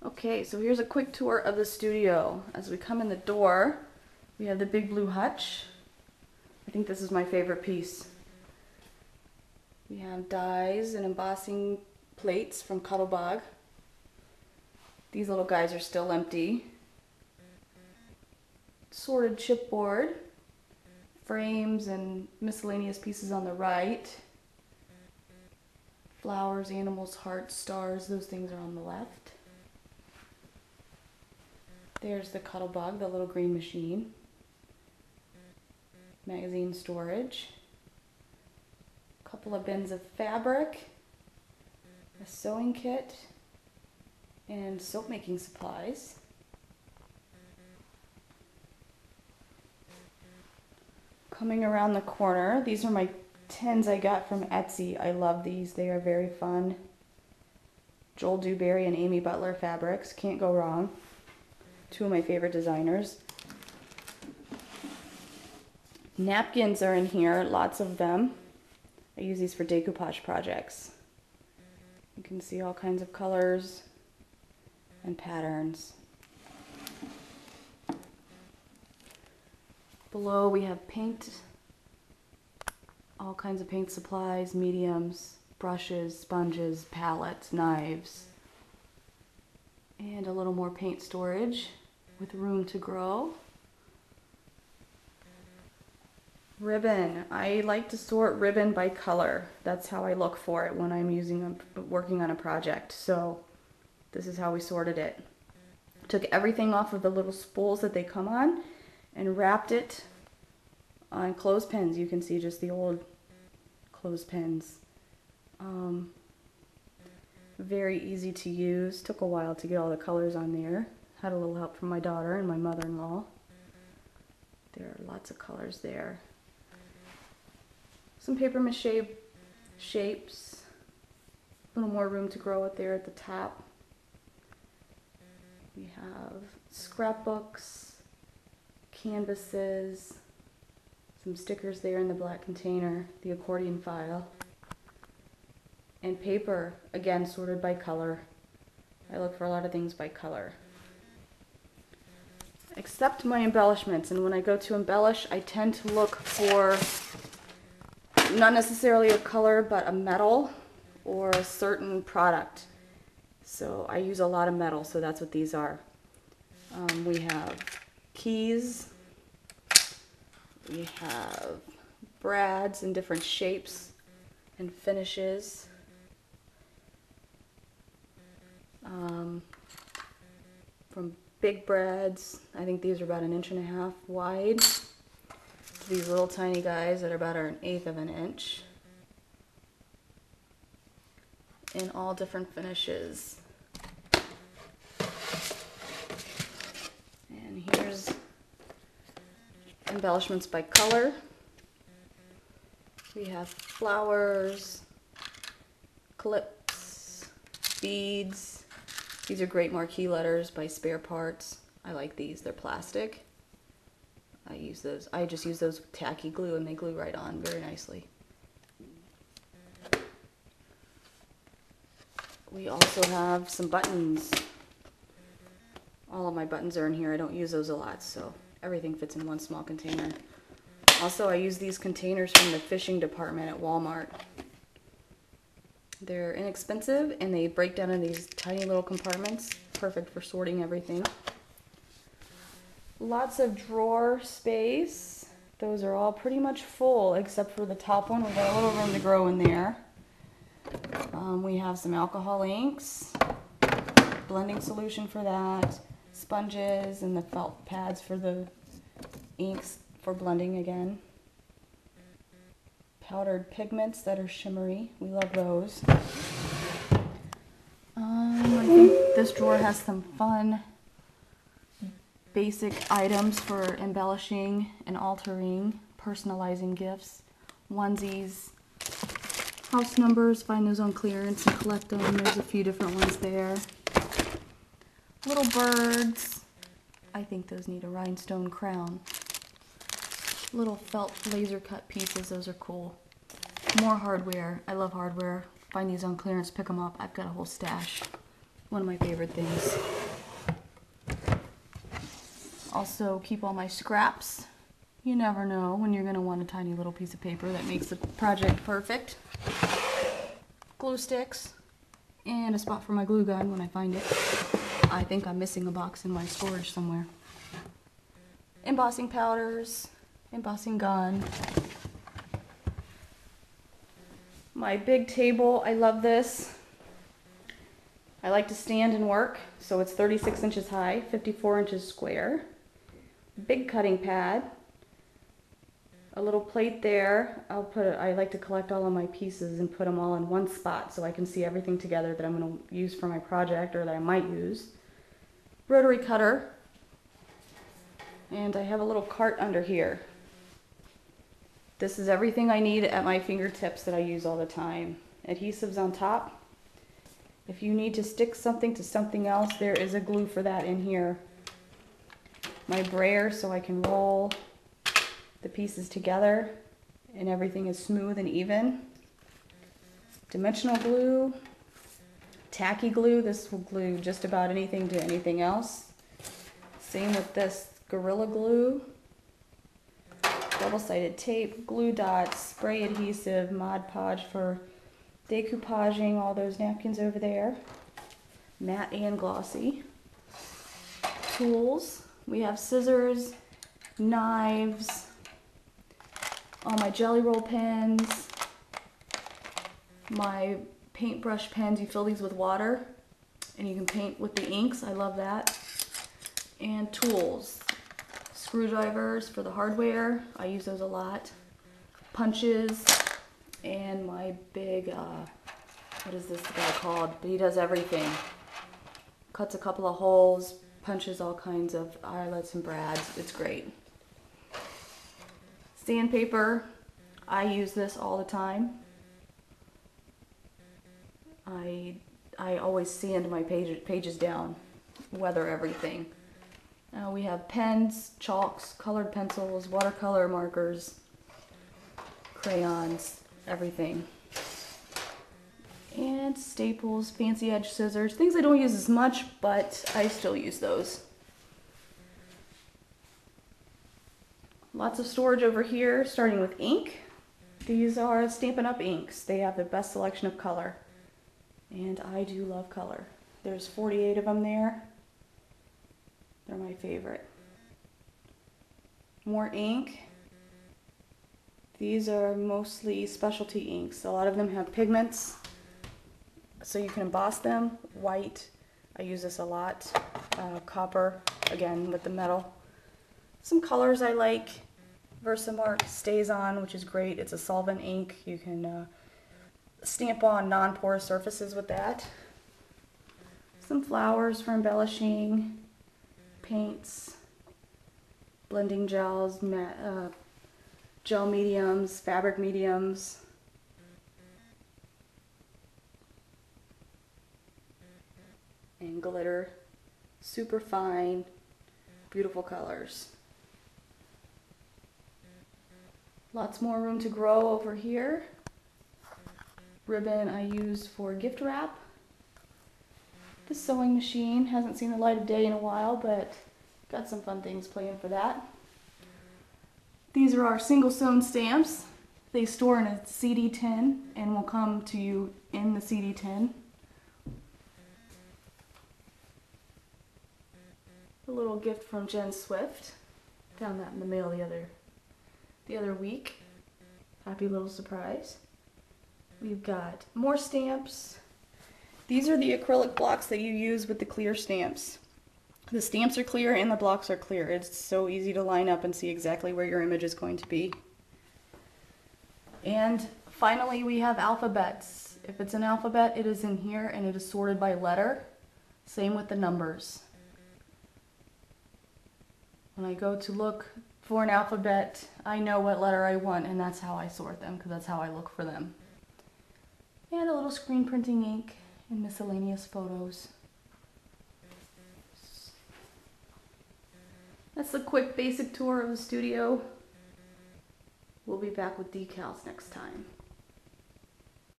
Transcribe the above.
Okay, so here's a quick tour of the studio. As we come in the door, we have the big blue hutch. I think this is my favorite piece. We have dies and embossing plates from Cuttlebug. These little guys are still empty. Sorted chipboard, frames and miscellaneous pieces on the right. Flowers, animals, hearts, stars, those things are on the left. There's the Cuttlebug, the little green machine. Magazine storage. A couple of bins of fabric. A sewing kit. And soap making supplies. Coming around the corner, these are my tins I got from Etsy. I love these, they are very fun. Joel Dewberry and Amy Butler fabrics, can't go wrong. Two of my favorite designers. Napkins are in here, lots of them. I use these for decoupage projects. You can see all kinds of colors and patterns. Below we have paint, all kinds of paint supplies, mediums, brushes, sponges, palettes, knives, and a little more paint storage with room to grow. Ribbon. I like to sort ribbon by color. That's how I look for it when I'm working on a project. So this is how we sorted it. Took everything off of the little spools that they come on and wrapped it on clothespins. You can see just the old clothespins. Very easy to use. Took a while to get all the colors on there. Had a little help from my daughter and my mother-in-law. There are lots of colors there. Some paper mache shapes. A little more room to grow it there at the top. We have scrapbooks, canvases, some stickers there in the black container, the accordion file, and paper, again sorted by color. I look for a lot of things by color. Except my embellishments, and when I go to embellish, I tend to look for not necessarily a color, but a metal or a certain product. So I use a lot of metal, so that's what these are. We have keys, we have brads in different shapes and finishes. From big brads, I think these are about 1.5 inches wide, to these little tiny guys that are about 1/8 of an inch. In all different finishes. And here's embellishments by color. We have flowers, clips, beads. These are great marquee letters by Spare Parts. I like these, they're plastic. I use those. I just use those with tacky glue and they glue right on very nicely. We also have some buttons. All of my buttons are in here. I don't use those a lot, so everything fits in one small container. Also, I use these containers from the fishing department at Walmart. They're inexpensive and they break down in these tiny little compartments. Perfect for sorting everything. Lots of drawer space. Those are all pretty much full except for the top one. We've got a little room to grow in there. We have some alcohol inks, blending solution for that, sponges, and the felt pads for the inks for blending again. Powdered pigments that are shimmery. We love those. I think this drawer has some fun basic items for embellishing and altering, personalizing gifts, onesies, house numbers, find those on clearance and collect them. There's a few different ones there. Little birds. I think those need a rhinestone crown. Little felt laser cut pieces, those are cool. More hardware. I love hardware. Find these on clearance, pick them up. I've got a whole stash. One of my favorite things. Also keep all my scraps. You never know when you're going to want a tiny little piece of paper that makes the project perfect. Glue sticks and a spot for my glue gun when I find it. I think I'm missing a box in my storage somewhere. Embossing powders, embossing gun. My big table, I love this. I like to stand and work, so it's 36 inches high, 54 inches square. Big cutting pad. A little plate there. I like to collect all of my pieces and put them all in one spot so I can see everything together that I'm going to use for my project or that I might use. Rotary cutter. And I have a little cart under here. This is everything I need at my fingertips that I use all the time. Adhesives on top. If you need to stick something to something else, there is a glue for that in here. My brayer so I can roll the pieces together and everything is smooth and even. Dimensional glue. Tacky glue. This will glue just about anything to anything else. Same with this Gorilla Glue. Double-sided tape, glue dots, spray adhesive, Mod Podge for decoupaging all those napkins over there. Matte and glossy. Tools. We have scissors, knives, all my jelly roll pens, my paintbrush pens. You fill these with water and you can paint with the inks. I love that. And tools. Screwdrivers for the hardware. I use those a lot. Punches. And my big, what is this guy called? But he does everything. Cuts a couple of holes, punches all kinds of eyelets and brads. It's great. Sandpaper. I use this all the time. I always sand my pages down, weather everything. We have pens, chalks, colored pencils, watercolor markers, crayons, everything. And staples, fancy edge scissors, things I don't use as much, but I still use those. Lots of storage over here, starting with ink. These are Stampin' Up! Inks. They have the best selection of color. And I do love color. There's 48 of them there. They're my favorite. More ink. These are mostly specialty inks. A lot of them have pigments, so you can emboss them. White, I use this a lot. Copper, again with the metal. Some colors I like. Versamark StazOn, which is great. It's a solvent ink. You can stamp on non-porous surfaces with that. Some flowers for embellishing. Paints. Blending gels. Gel mediums, fabric mediums. And glitter. Super fine, beautiful colors. Lots more room to grow over here. Ribbon I use for gift wrap. The sewing machine hasn't seen the light of day in a while, but got some fun things planned for that. These are our single sewn stamps. They store in a CD tin and will come to you in the CD tin. A little gift from Jen Swift. Found that in the mail the other week. Happy little surprise. We've got more stamps. These are the acrylic blocks that you use with the clear stamps. The stamps are clear and the blocks are clear. It's so easy to line up and see exactly where your image is going to be. And finally we have alphabets. If it's an alphabet, it is in here and it is sorted by letter. Same with the numbers. When I go to look for an alphabet, I know what letter I want and that's how I sort them because that's how I look for them. And a little screen printing ink and miscellaneous photos. That's a quick basic tour of the studio. We'll be back with decals next time.